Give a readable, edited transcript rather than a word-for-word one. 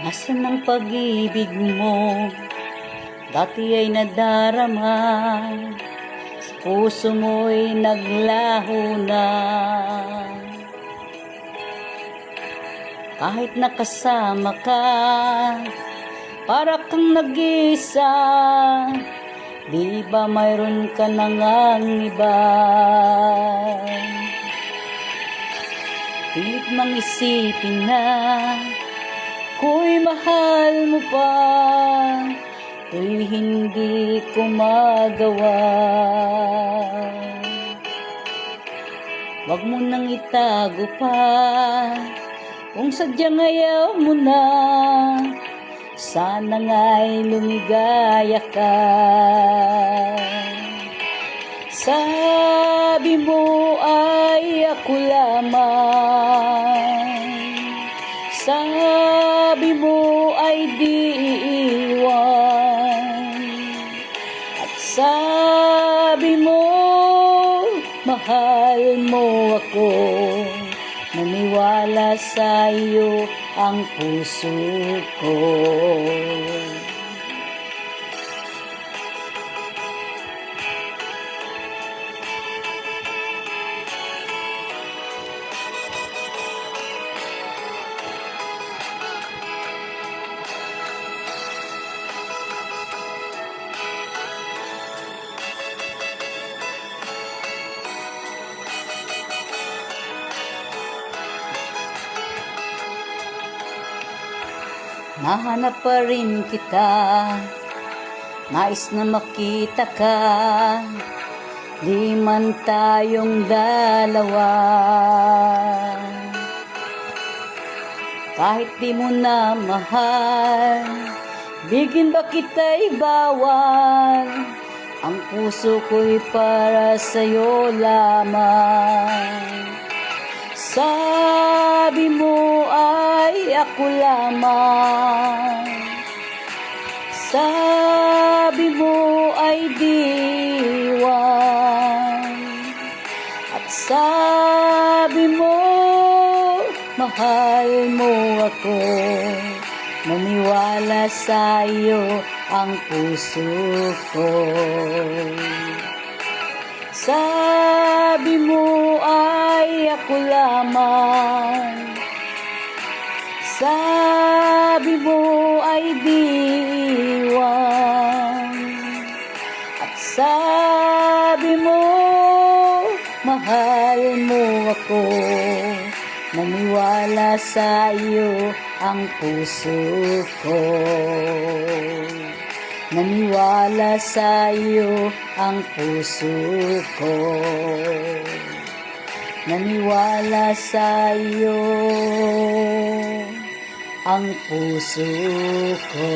Asan ang pag-ibig mo? Dati ay nadarama, sa puso mo'y naglaho na. Kahit nakasama ka, para kang nag-isa. Di ba mayroon ka nang iba? Pilit mang isipin na ako'y mahal mo pa, to'y hindi ko magawa. Wag mo nang itago pa, kung sadyang ayaw mo na, sana nga'y lumigaya ka. Sabi mo ay ako lamang, sabi mo ay di iiwan, at sabi mo mahal mo ako. Naniwala sa iyo ang puso ko. Nahanap pa rin kita, nais na makita ka, di man tayong dalawa. Kahit di mo na mahal, bigyan ba kita'y bawal? Ang puso ko'y para sa'yo lamang. Sabi mo ay ako lamang, sabi mo ay diwan, at sabi mo mahal mo ako. Naniwala sa iyo ang puso ko. Sabi mo ay ako lamang, sabi mo ay diwan, at sabi mo mahal mo ako. Naniwala sa iyo ang puso ko. Naniwala sa iyo ang puso ko. Naniwala sa iyo ang puso ko.